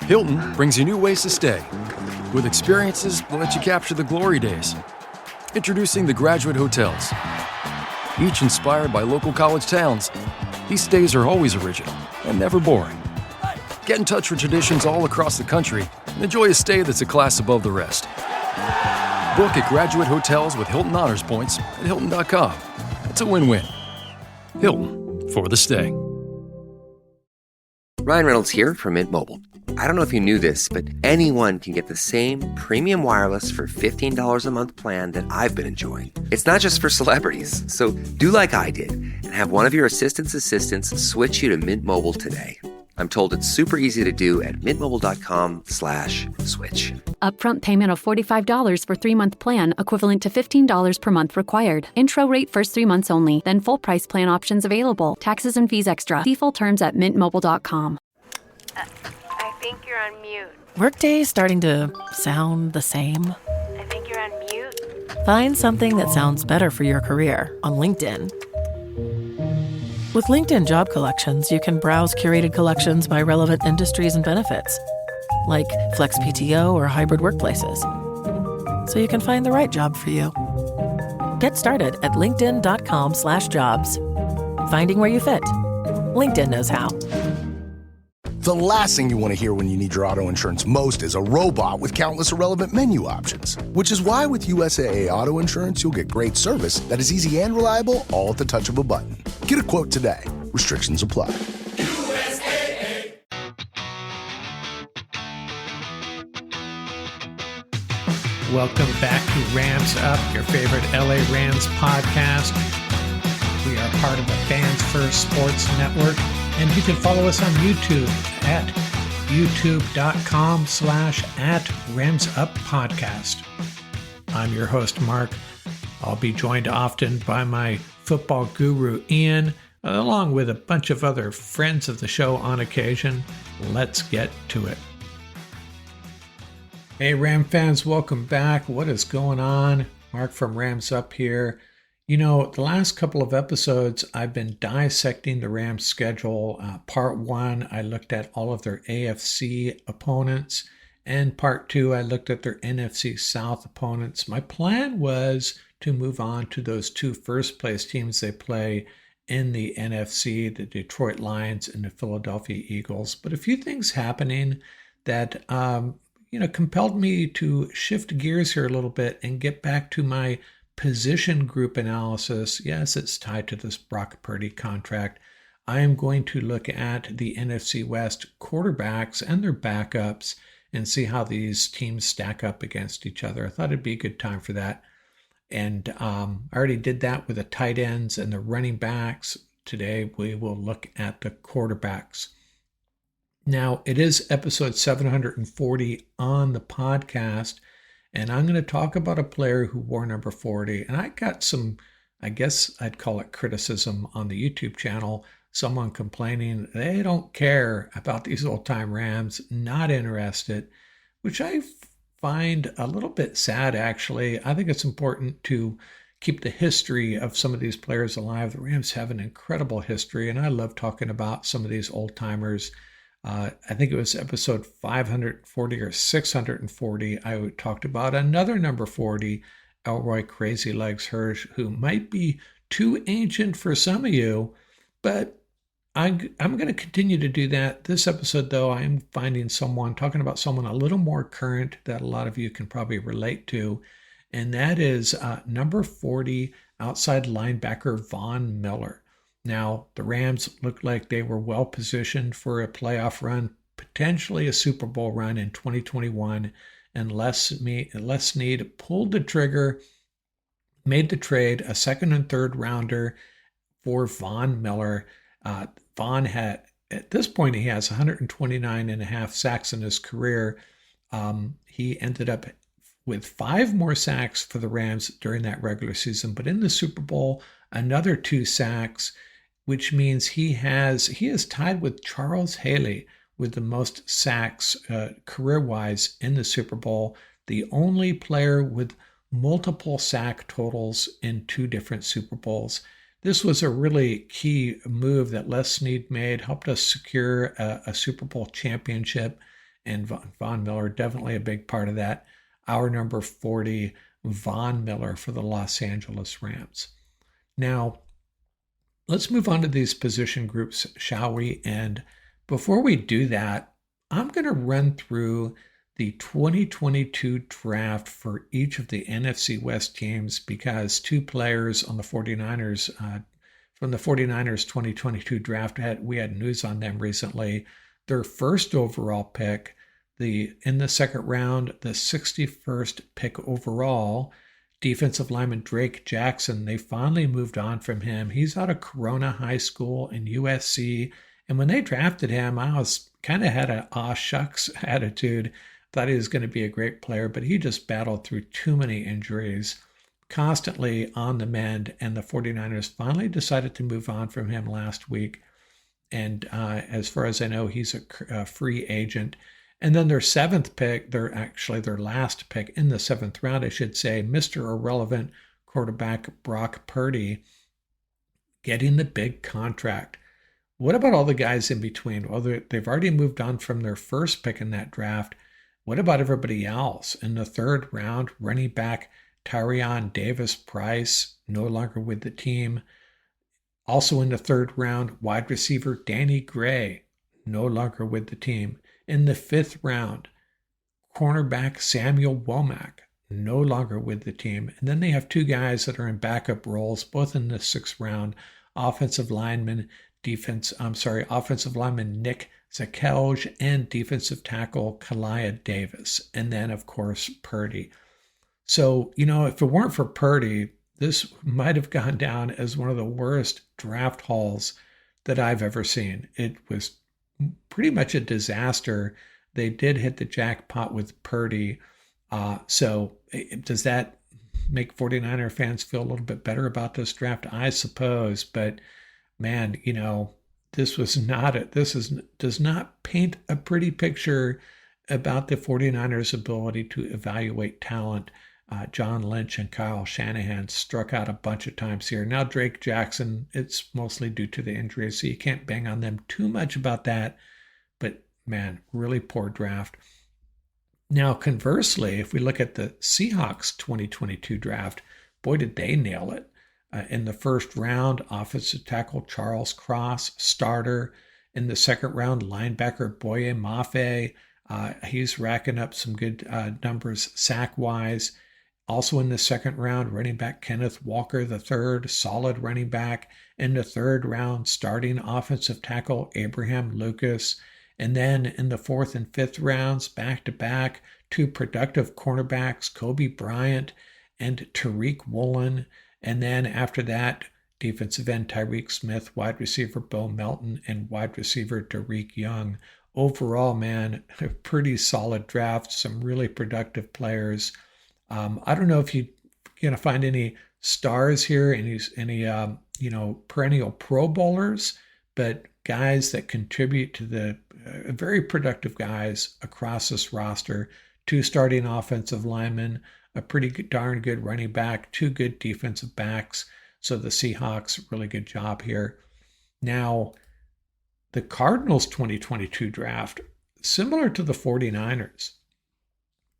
Hilton brings you new ways to stay, with experiences that let you capture the glory days. Introducing the Graduate Hotels. Each inspired by local college towns, these stays are always original and never boring. Get in touch with traditions all across the country and enjoy a stay that's a class above the rest. Book at Graduate Hotels with Hilton Honors Points at Hilton.com. It's a win-win. Hilton, for the stay. Ryan Reynolds here from Mint Mobile. I don't know if you knew this, but anyone can get the same premium wireless for $15 a month plan that I've been enjoying. It's not just for celebrities. So do like I did and have one of your assistants switch you to Mint Mobile today. I'm told it's super easy to do at mintmobile.com/switch. Upfront payment of $45 for 3-month plan, equivalent to $15 per month required. Intro rate first 3 months only, then full price plan options available. Taxes and fees extra. See full terms at mintmobile.com. I think you're on mute. Workday starting to sound the same? I think you're on mute. Find something that sounds better for your career on LinkedIn. With LinkedIn Job Collections, you can browse curated collections by relevant industries and benefits, like flex PTO or hybrid workplaces, so you can find the right job for you. Get started at linkedin.com/jobs. Finding where you fit. LinkedIn knows how. The last thing you want to hear when you need your auto insurance most is a robot with countless irrelevant menu options. Which is why with USAA Auto Insurance, you'll get great service that is easy and reliable, all at the touch of a button. Get a quote today. Restrictions apply. USAA. Welcome back to Rams Up, your favorite LA Rams podcast. We are part of the Fans First Sports Network. And you can follow us on YouTube at youtube.com/@RamsUpPodcast. I'm your host, Mark. I'll be joined often by my football guru, Ian, along with a bunch of other friends of the show on occasion. Let's get to it. Hey, Ram fans, welcome back. What is going on? Mark from Rams Up here. You know, the last couple of episodes, I've been dissecting the Rams schedule. Part 1, I looked at all of their AFC opponents. And Part 2, I looked at their NFC South opponents. My plan was to move on to those 2 first-place teams they play in the NFC, the Detroit Lions and the Philadelphia Eagles. But a few things happening that, compelled me to shift gears here a little bit and get back to my position group analysis. Yes, it's tied to this Brock Purdy contract. I am going to look at the NFC West quarterbacks and their backups and see how these teams stack up against each other. I thought it'd be a good time for that. And I already did that with the tight ends and the running backs. Today, we will look at the quarterbacks. Now, it is episode 740 on the podcast. And I'm going to talk about a player who wore number 40. And I got some, I guess I'd call it criticism on the YouTube channel. Someone complaining they don't care about these old-time Rams, not interested, which I find a little bit sad, actually. I think it's important to keep the history of some of these players alive. The Rams have an incredible history, and I love talking about some of these old-timers. I think it was episode 540 or 640. I talked about another number 40, Elroy Crazy Legs Hirsch, who might be too ancient for some of you, but I'm going to continue to do that. This episode, though, I am talking about someone a little more current that a lot of you can probably relate to, and that is number 40 outside linebacker Von Miller. Now, the Rams looked like they were well positioned for a playoff run, potentially a Super Bowl run in 2021, and Les Snead pulled the trigger, made the trade, a second and third rounder for Von Miller. Von had, at this point, he has 129 and a half sacks in his career. He ended up with 5 more sacks for the Rams during that regular season, but in the Super Bowl, another 2 sacks, which means he is tied with Charles Haley with the most sacks career-wise in the Super Bowl, the only player with multiple sack totals in 2 different Super Bowls. this was a really key move that Les Snead made, helped us secure a Super Bowl championship, and Von Miller, definitely a big part of that. Our number 40, Von Miller for the Los Angeles Rams. Now, let's move on to these position groups, shall we? And before we do that, I'm going to run through the 2022 draft for each of the NFC West teams, because two players on the 49ers, from the 49ers 2022 draft, we had news on them recently. Their first overall pick, in the second round, the 61st pick overall, defensive lineman Drake Jackson. They finally moved on from him. He's out of Corona High School in USC. And when they drafted him, I was kind of had a aw shucks attitude. Thought he was going to be a great player, but he just battled through too many injuries, constantly on the mend, and the 49ers finally decided to move on from him last week. And as far as I know, he's a free agent. And then their seventh pick, their last pick in the seventh round, I should say, Mr. Irrelevant quarterback Brock Purdy, getting the big contract. What about all the guys in between? Well, they've already moved on from their first pick in that draft. What about everybody else? In the third round, running back Tyrion Davis-Price, no longer with the team. Also in the third round, wide receiver Danny Gray, no longer with the team. In the fifth round, cornerback Samuel Womack, no longer with the team. And then they have two guys that are in backup roles, both in the sixth round, offensive lineman Nick Zakelj and defensive tackle Kalia Davis. And then, of course, Purdy. So, if it weren't for Purdy, this might have gone down as one of the worst draft hauls that I've ever seen. It was pretty much a disaster. They did hit the jackpot with Purdy. So does that make 49er fans feel a little bit better about this draft? I suppose. But man, this does not paint a pretty picture about the 49ers' ability to evaluate talent. John Lynch and Kyle Shanahan struck out a bunch of times here. Now Drake Jackson, it's mostly due to the injuries, so you can't bang on them too much about that. But man, really poor draft. Now, conversely, if we look at the Seahawks 2022 draft, boy, did they nail it. In the first round, offensive tackle Charles Cross, starter. In the second round, linebacker Boye Mafe. He's racking up some good numbers sack-wise. Also in the second round, running back Kenneth Walker III, solid running back. In the third round, starting offensive tackle Abraham Lucas. And then in the fourth and fifth rounds, back-to-back, two productive cornerbacks, Kobe Bryant and Tariq Woolen. And then after that, defensive end Tyreek Smith, wide receiver Bo Melton, and wide receiver Derek Young. Overall, man, a pretty solid draft, some really productive players. I don't know if you're going to find any stars here, any perennial Pro Bowlers, but guys that contribute to the very productive guys across this roster. Two starting offensive linemen, a pretty darn good running back, two good defensive backs. So the Seahawks, really good job here. Now, the Cardinals 2022 draft, similar to the 49ers.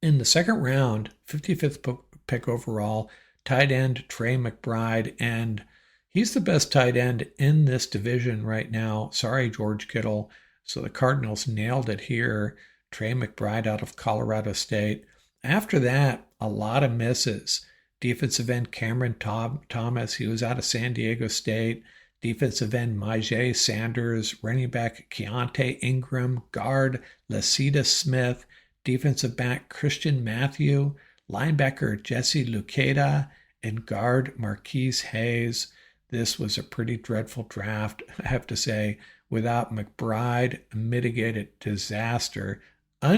In the second round, 55th pick overall, tight end Trey McBride, and he's the best tight end in this division right now. Sorry, George Kittle. So the Cardinals nailed it here. Trey McBride out of Colorado State. After that, a lot of misses. Defensive end Cameron Thomas, he was out of San Diego State. Defensive end Myjai Sanders, running back Keontae Ingram, guard Lasita Smith, defensive back Christian Matthew, linebacker Jesse Luketa, and guard Marquise Hayes. This was a pretty dreadful draft, I have to say. Without McBride, unmitigated disaster, I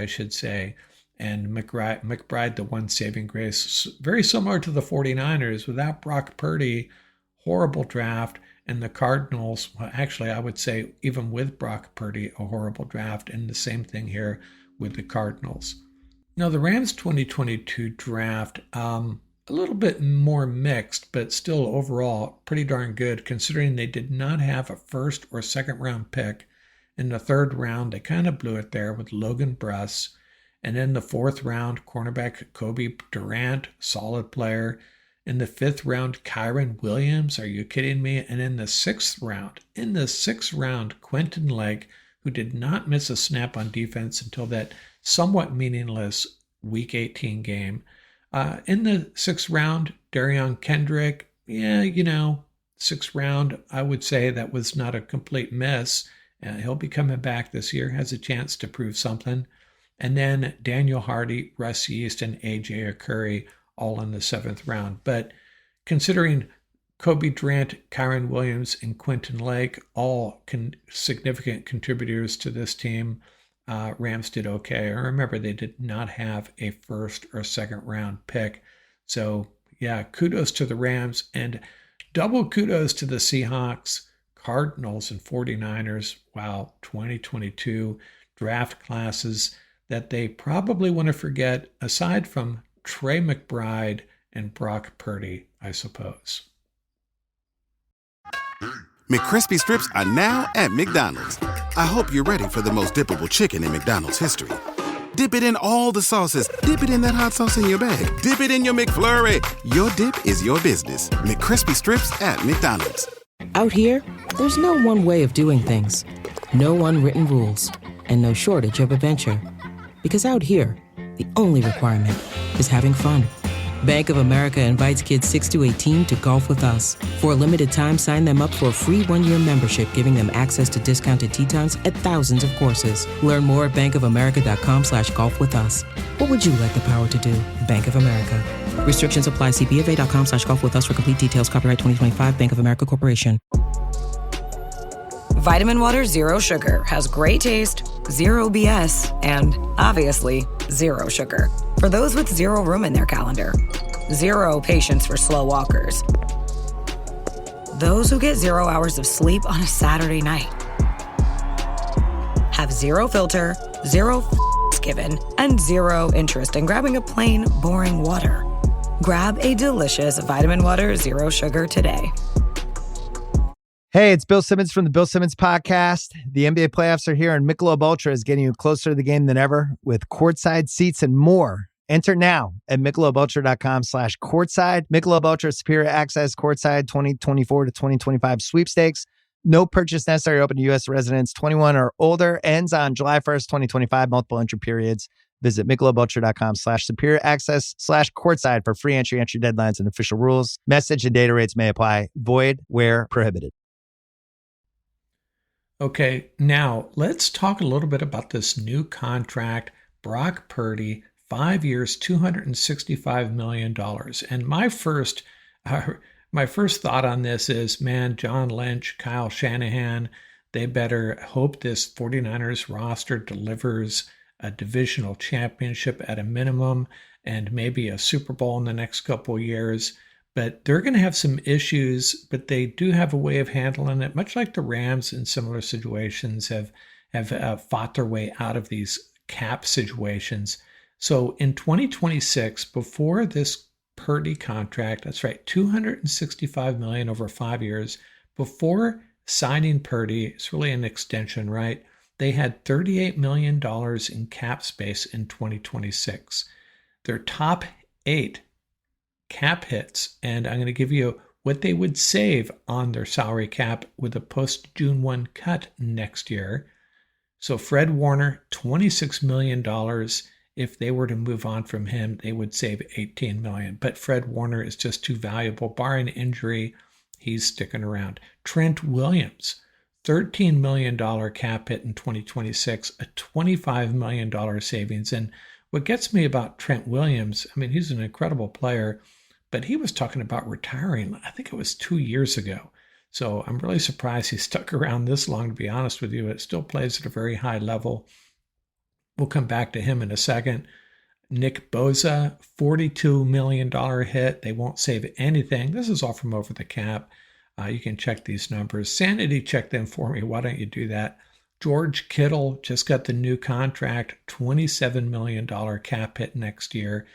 should say. And McBride, the one saving grace, very similar to the 49ers. Without Brock Purdy, horrible draft. And the Cardinals, well, actually, I would say even with Brock Purdy, a horrible draft. And the same thing here with the Cardinals. Now, the Rams 2022 draft, a little bit more mixed, but still overall pretty darn good considering they did not have a first or second round pick. In the third round, they kind of blew it there with Logan Bruss. And in the fourth round, cornerback Kobe Durant, solid player. In the fifth round, Kyron Williams, are you kidding me? And in the sixth round, Quentin Lake, who did not miss a snap on defense until that somewhat meaningless Week 18 game. In the sixth round, Darion Kendrick, sixth round, I would say that was not a complete miss. He'll be coming back this year, has a chance to prove something. And then Daniel Hardy, Russ Yeast, and A.J. Curry all in the seventh round. But considering Kobe Durant, Kyron Williams, and Quentin Lake, all significant contributors to this team, Rams did okay. And remember, they did not have a first or second round pick. So, yeah, kudos to the Rams and double kudos to the Seahawks, Cardinals, and 49ers. Wow, 2022 draft classes that they probably want to forget, aside from Trey McBride and Brock Purdy, I suppose. McCrispy strips are now at McDonald's. I hope you're ready for the most dippable chicken in McDonald's history. Dip it in all the sauces. Dip it in that hot sauce in your bag. Dip it in your McFlurry. Your dip is your business. McCrispy strips at McDonald's. Out here, there's no one way of doing things. No unwritten rules. And no shortage of adventure. Because out here, the only requirement is having fun. Bank of America invites kids 6 to 18 to golf with us. For a limited time, sign them up for a free one-year membership, giving them access to discounted tee times at thousands of courses. Learn more at bankofamerica.com/golf with us. What would you like the power to do? Bank of America. Restrictions apply. See BofA.com/golf with us for complete details. Copyright 2025 Bank of America Corporation. Vitamin Water Zero Sugar has great taste, zero BS, and obviously zero sugar. For those with zero room in their calendar, zero patience for slow walkers, those who get 0 hours of sleep on a Saturday night, have zero filter, zero given, and zero interest in grabbing a plain, boring water. Grab a delicious Vitamin Water Zero Sugar today. Hey, it's Bill Simmons from the Bill Simmons Podcast. The NBA playoffs are here, and Michelob Ultra is getting you closer to the game than ever with courtside seats and more. Enter now at MichelobUltra.com/courtside. Michelob Ultra Superior Access Courtside 2024 to 2025 sweepstakes. No purchase necessary. Open to U.S. residents 21 or older. Ends on July 1st, 2025. Multiple entry periods. Visit MichelobUltra.com/superior access/courtside for free entry deadlines, and official rules. Message and data rates may apply. Void where prohibited. Okay, now let's talk a little bit about this new contract. Brock Purdy, 5 years, $265 million. And my first thought on this is, man, John Lynch, Kyle Shanahan, they better hope this 49ers roster delivers a divisional championship at a minimum and maybe a Super Bowl in the next couple of years. But they're going to have some issues, but they do have a way of handling it, much like the Rams in similar situations have fought their way out of these cap situations. So in 2026, before this Purdy contract, that's right, $265 million over 5 years, before signing Purdy, it's really an extension, right? They had $38 million in cap space in 2026. Their top 8 cap hits, and I'm going to give you what they would save on their salary cap with a post-June 1 cut next year. So Fred Warner, $26 million. If they were to move on from him, they would save $18 million. But Fred Warner is just too valuable. Barring injury, he's sticking around. Trent Williams, $13 million cap hit in 2026, a $25 million savings. And what gets me about Trent Williams, I mean, he's an incredible player, but he was talking about retiring, I think it was 2 years ago. So I'm really surprised he stuck around this long, to be honest with you. It still plays at a very high level. We'll come back to him in a second. Nick Bosa, $42 million hit. They won't save anything. This is all from over the cap. You can check these numbers. Sanity, check them for me. Why don't you do that? George Kittle just got the new contract, $27 million cap hit next year.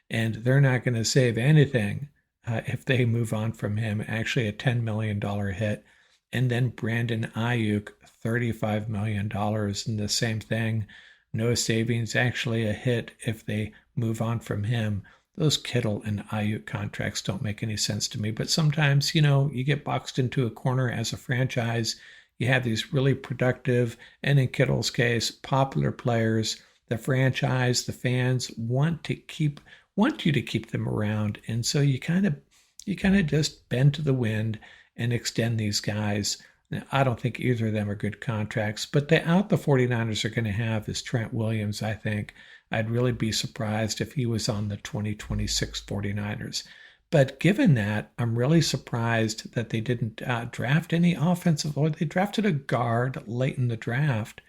and they're not going to save anything if they move on from him. Actually, a $10 million hit. And then Brandon Ayuk, $35 million. And the same thing, no savings, actually a hit if they move on from him. Those Kittle and Ayuk contracts don't make any sense to me. But sometimes, you get boxed into a corner as a franchise. You have these really productive, and in Kittle's case, popular players. The franchise, the fans want you to keep them around. And so you kind of just bend to the wind and extend these guys. Now, I don't think either of them are good contracts, but the out the 49ers are going to have is Trent Williams, I think. I'd really be surprised if he was on the 2026 49ers. But given that, I'm really surprised that they didn't draft any offensive, or they drafted a guard late in the draft.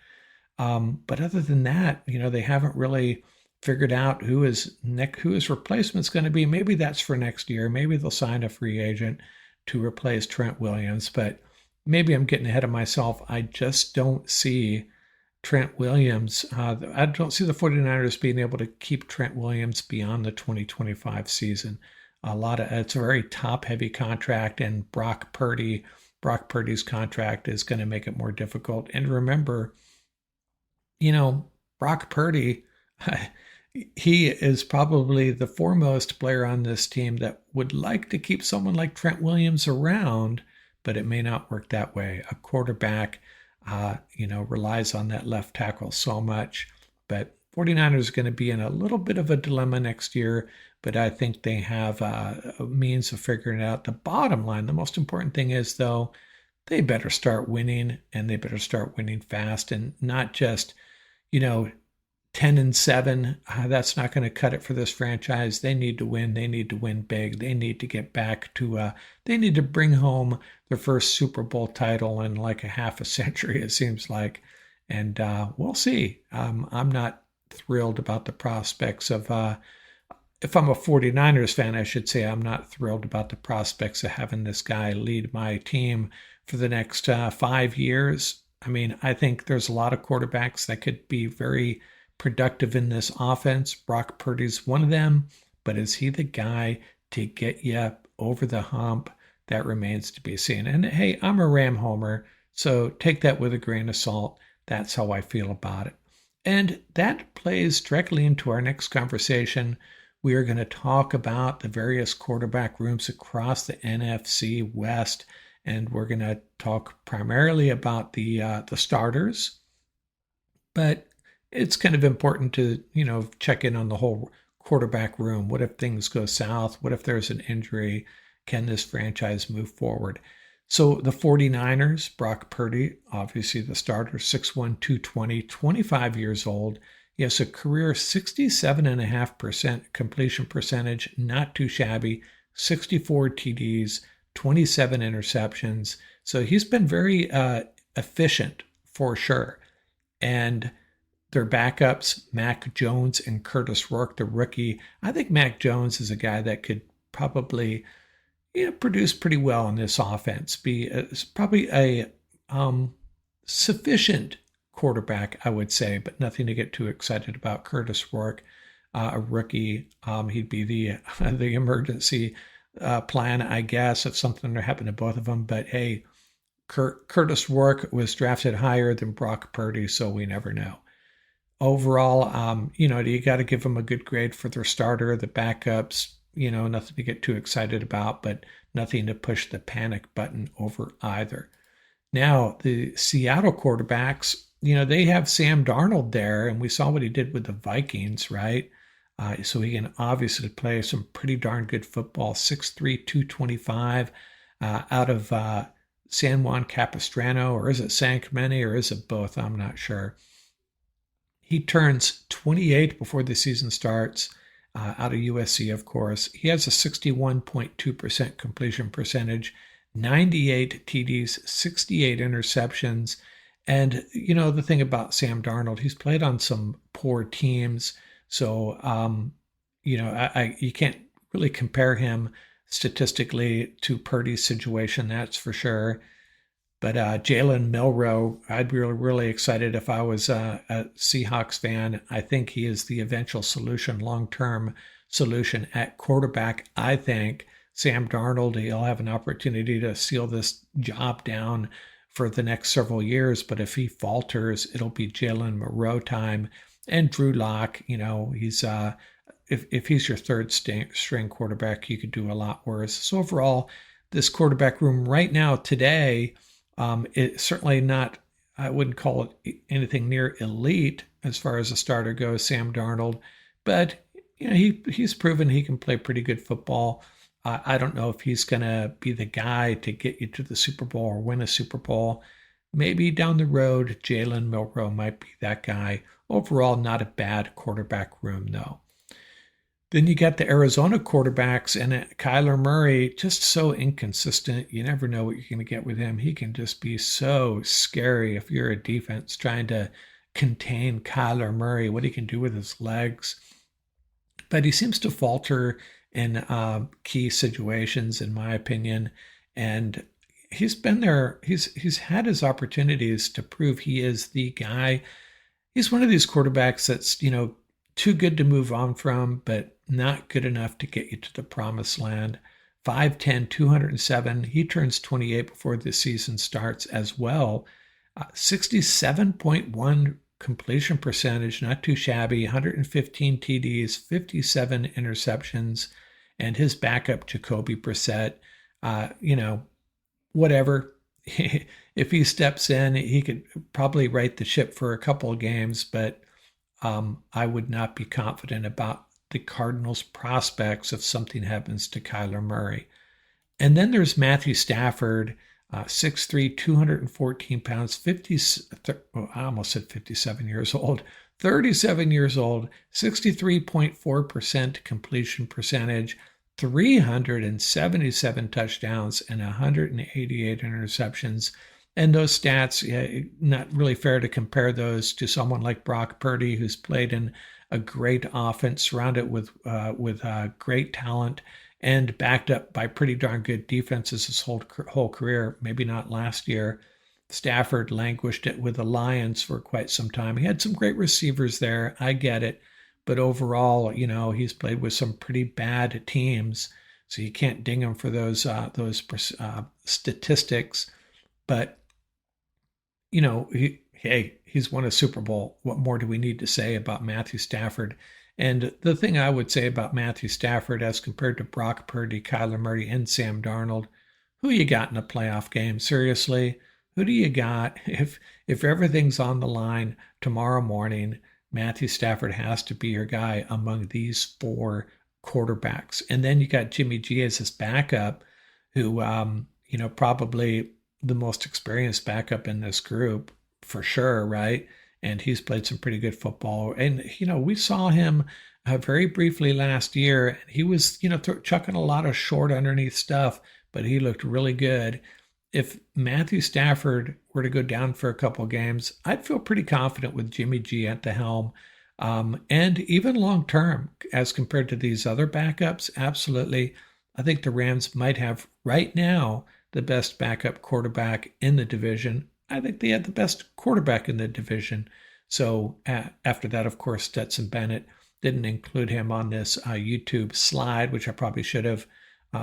But other than that, they haven't really figured out who his replacement's going to be. Maybe that's for next year. Maybe they'll sign a free agent to replace Trent Williams. But maybe I'm getting ahead of myself. I just don't see Trent Williams. I don't see the 49ers being able to keep Trent Williams beyond the 2025 season. It's a very top-heavy contract, and Brock Purdy's contract is going to make it more difficult. And remember, Brock Purdy, he is probably the foremost player on this team that would like to keep someone like Trent Williams around, but it may not work that way. A quarterback, relies on that left tackle so much. But 49ers are going to be in a little bit of a dilemma next year, but I think they have a means of figuring it out. The bottom line, the most important thing is, though, they better start winning, and they better start winning fast, and not just, 10-7. That's not going to cut it for this franchise. They need to win. They need to win big. They need to get back to, they need to bring home their first Super Bowl title in like a half a century, it seems like. And we'll see. I'm not thrilled about the prospects of, if I'm a 49ers fan, I should say I'm not thrilled about the prospects of having this guy lead my team for the next 5 years. I mean, I think there's a lot of quarterbacks that could be very productive in this offense. Brock Purdy's one of them, but is he the guy to get you over the hump? That remains to be seen. And hey, I'm a Ram homer, so take that with a grain of salt. That's how I feel about it. And that plays directly into our next conversation. We are going to talk about the various quarterback rooms across the NFC West, and we're going to talk primarily about the starters. But it's kind of important to, check in on the whole quarterback room. What if things go south? What if there's an injury? Can this franchise move forward? So the 49ers, Brock Purdy, obviously the starter, 6'1", 220, 25 years old. He has a career 67.5% completion percentage, not too shabby, 64 TDs, 27 interceptions. So he's been very efficient for sure. And their backups, Mac Jones and Curtis Rourke, the rookie. I think Mac Jones is a guy that could probably produce pretty well in this offense. Probably a sufficient quarterback, I would say, but nothing to get too excited about. Curtis Rourke, a rookie, he'd be the emergency plan, I guess, if something happened to both of them. But hey, Curtis Rourke was drafted higher than Brock Purdy, so we never know. Overall, you got to give them a good grade for their starter. The backups, nothing to get too excited about, but nothing to push the panic button over either. Now, the Seattle quarterbacks, they have Sam Darnold there, and we saw what he did with the Vikings, right? So he can obviously play some pretty darn good football. 6'3", 225 out of San Juan Capistrano, or is it San Clemente, or is it both? I'm not sure. He turns 28 before the season starts, out of USC, of course. He has a 61.2% completion percentage, 98 TDs, 68 interceptions. And, the thing about Sam Darnold, he's played on some poor teams. So, you can't really compare him statistically to Purdy's situation, that's for sure. But Jalen Milroe, I'd be really excited if I was a Seahawks fan. I think he is the eventual solution long-term. solution at quarterback. I think Sam Darnold, he'll have an opportunity to seal this job down for the next several years. But if he falters, it'll be Jalen Moreau time. And Drew Lock, he's if he's your third string quarterback, you could do a lot worse. So overall, this quarterback room right now today, it's certainly not, I wouldn't call it anything near elite as far as a starter goes, Sam Darnold. But he's proven he can play pretty good football. I don't know if he's going to be the guy to get you to the Super Bowl or win a Super Bowl. Maybe down the road, Jalen Milroe might be that guy. Overall, not a bad quarterback room, though. Then you got the Arizona quarterbacks, and Kyler Murray, just so inconsistent. You never know what you're going to get with him. He can just be so scary if you're a defense trying to contain Kyler Murray, what he can do with his legs. But he seems to falter in key situations, in my opinion. And he's been there. He's had his opportunities to prove he is the guy. He's one of these quarterbacks that's, too good to move on from, but not good enough to get you to the promised land. 5'10", 207. He turns 28 before the season starts as well. 67.1 completion percentage, not too shabby. 115 TDs, 57 interceptions, and his backup Jacoby Brissett, whatever. If he steps in, he could probably right the ship for a couple of games, but I would not be confident about the Cardinals' prospects if something happens to Kyler Murray. And then there's Matthew Stafford, 6'3", 214 pounds, I almost said 57 years old, 37 years old, 63.4% completion percentage, 377 touchdowns, and 188 interceptions. And those stats, not really fair to compare those to someone like Brock Purdy, who's played in a great offense, surrounded with great talent, and backed up by pretty darn good defenses his whole career. Maybe not last year. Stafford languished it with the Lions for quite some time. He had some great receivers there. I get it. But overall, he's played with some pretty bad teams. So you can't ding him for those statistics. But, he's won a Super Bowl. What more do we need to say about Matthew Stafford? And the thing I would say about Matthew Stafford as compared to Brock Purdy, Kyler Murray, and Sam Darnold, who you got in a playoff game? Seriously, who do you got? If everything's on the line tomorrow morning, Matthew Stafford has to be your guy among these four quarterbacks. And then you got Jimmy G as his backup, who, probably the most experienced backup in this group for sure, right? And he's played some pretty good football. And, we saw him very briefly last year. He was, chucking a lot of short underneath stuff, but he looked really good. If Matthew Stafford were to go down for a couple of games, I'd feel pretty confident with Jimmy G at the helm. And even long term, as compared to these other backups, absolutely. I think the Rams might have right now the best backup quarterback in the division. I think they had the best quarterback in the division. So after that, of course, Stetson Bennett. Didn't include him on this YouTube slide, which I probably should have.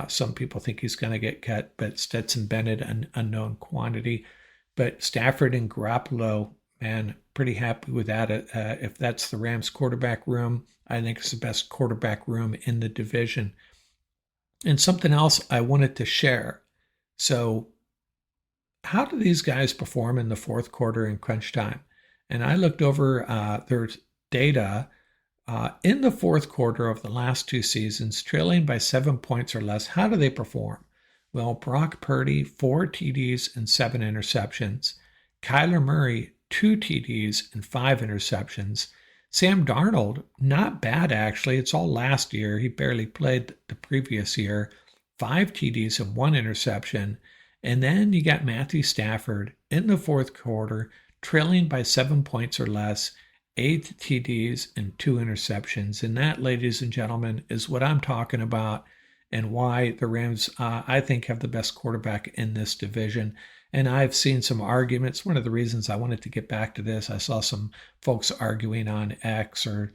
Some people think he's going to get cut, but Stetson Bennett, an unknown quantity. But Stafford and Garoppolo, man, pretty happy with that. If that's the Rams quarterback room, I think it's the best quarterback room in the division. And something else I wanted to share. So how do these guys perform in the fourth quarter in crunch time? And I looked over their data in the fourth quarter of the last two seasons, trailing by 7 points or less. How do they perform? Well, Brock Purdy, 4 TDs and 7 interceptions. Kyler Murray, 2 TDs and 5 interceptions. Sam Darnold, not bad actually. It's all last year. He barely played the previous year. 5 TDs and 1 interception. And then you got Matthew Stafford in the fourth quarter, trailing by 7 points or less, 8 TDs and 2 interceptions. And that, ladies and gentlemen, is what I'm talking about and why the Rams, I think, have the best quarterback in this division. And I've seen some arguments. One of the reasons I wanted to get back to this, I saw some folks arguing on X or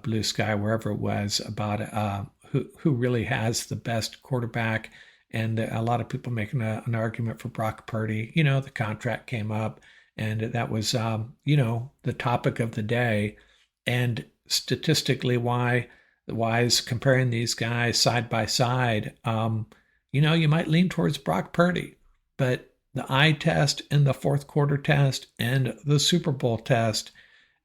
Blue Sky, wherever it was, about who really has the best quarterback. And a lot of people making an argument for Brock Purdy. The contract came up, and that was, the topic of the day. And statistically wise, comparing these guys side by side, you might lean towards Brock Purdy. But the eye test and the fourth quarter test and the Super Bowl test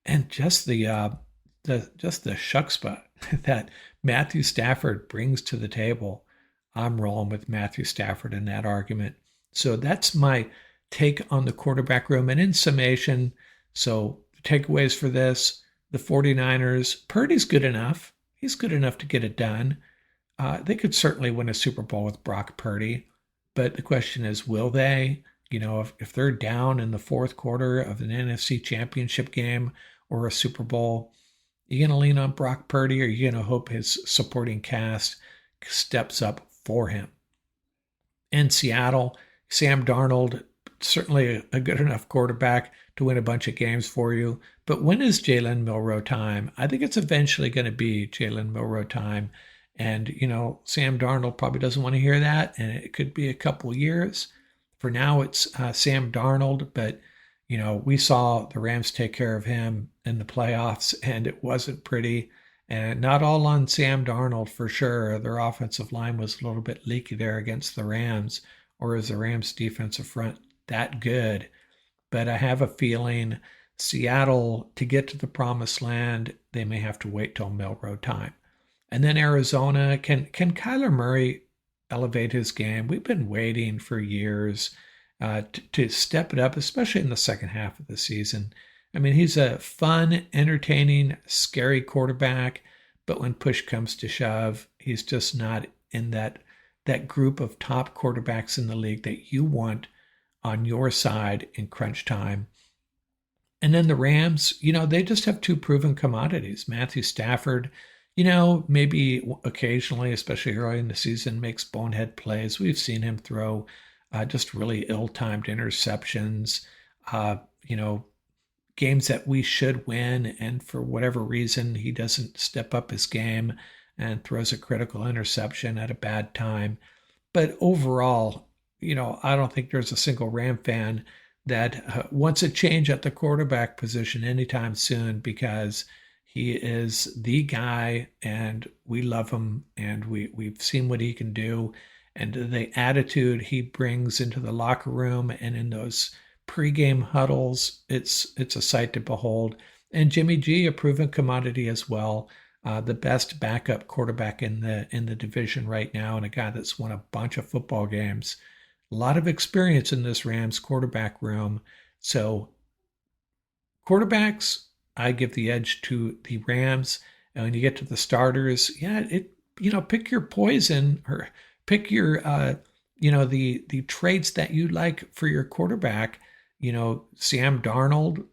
and just the chutzpah that Matthew Stafford brings to the table, I'm rolling with Matthew Stafford in that argument. So that's my take on the quarterback room. And in summation, so the takeaways for this, the 49ers, Purdy's good enough. He's good enough to get it done. They could certainly win a Super Bowl with Brock Purdy. But the question is, will they? If they're down in the fourth quarter of an NFC championship game or a Super Bowl, are you going to lean on Brock Purdy, or are you going to hope his supporting cast steps up for him? In Seattle, Sam Darnold, certainly a good enough quarterback to win a bunch of games for you. But when is Jalen Milroe time? I think it's eventually going to be Jalen Milroe time. And, Sam Darnold probably doesn't want to hear that, and it could be a couple years. For now, it's Sam Darnold, but, we saw the Rams take care of him in the playoffs, and it wasn't pretty. And not all on Sam Darnold, for sure. Their offensive line was a little bit leaky there against the Rams, or is the Rams' defensive front that good? But I have a feeling Seattle, to get to the promised land, they may have to wait till Milroe time. And then Arizona, can Kyler Murray elevate his game? We've been waiting for years to step it up, especially in the second half of the season. I mean, he's a fun, entertaining, scary quarterback, but when push comes to shove, he's just not in that group of top quarterbacks in the league that you want on your side in crunch time. And then the Rams, they just have two proven commodities. Matthew Stafford, maybe occasionally, especially early in the season, makes bonehead plays. We've seen him throw just really ill-timed interceptions, games that we should win, and for whatever reason, he doesn't step up his game and throws a critical interception at a bad time. But overall, I don't think there's a single Ram fan that wants a change at the quarterback position anytime soon, because he is the guy, and we love him, and we've seen what he can do, and the attitude he brings into the locker room and in those pregame huddles, it's a sight to behold. And Jimmy G, a proven commodity as well, the best backup quarterback in the division right now, and a guy that's won a bunch of football games. A lot of experience in this Rams quarterback room. So quarterbacks, I give the edge to the Rams. And when you get to the starters, pick your poison, or pick your, the traits that you like for your quarterback. Sam Darnold,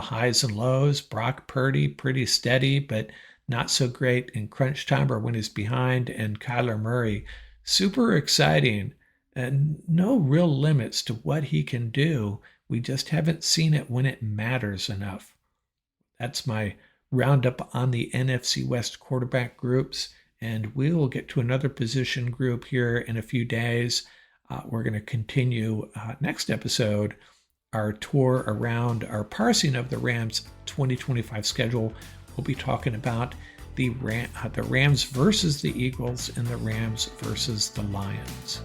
highs and lows. Brock Purdy, pretty steady, but not so great in crunch time or when he's behind. And Kyler Murray, super exciting, and no real limits to what he can do. We just haven't seen it when it matters enough. That's my roundup on the NFC West quarterback groups, and we will get to another position group here in a few days. We're going to continue next episode our tour around our parsing of the Rams 2025 schedule. We'll be talking about the Rams versus the Eagles and the Rams versus the Lions.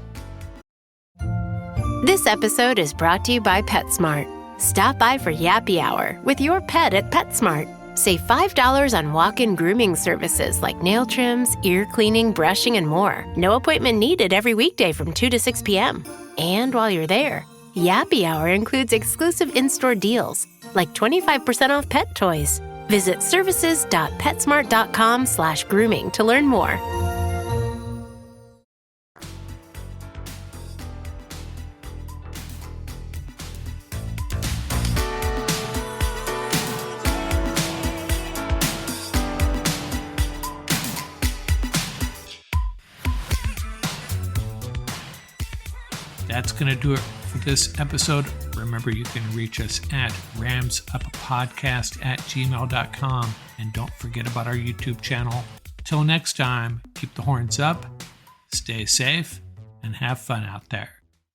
This episode is brought to you by PetSmart. Stop by for Yappy Hour with your pet at PetSmart. Save $5 on walk-in grooming services like nail trims, ear cleaning, brushing, and more. No appointment needed every weekday from 2 to 6 p.m. And while you're there, Yappy Hour includes exclusive in-store deals like 25% off pet toys. Visit services.petsmart.com/grooming to learn more. That's going to do it for this episode Remember, you can reach us at ramsuppodcast@gmail.com. And don't forget about our YouTube channel. Till next time, keep the horns up, stay safe, and have fun out there.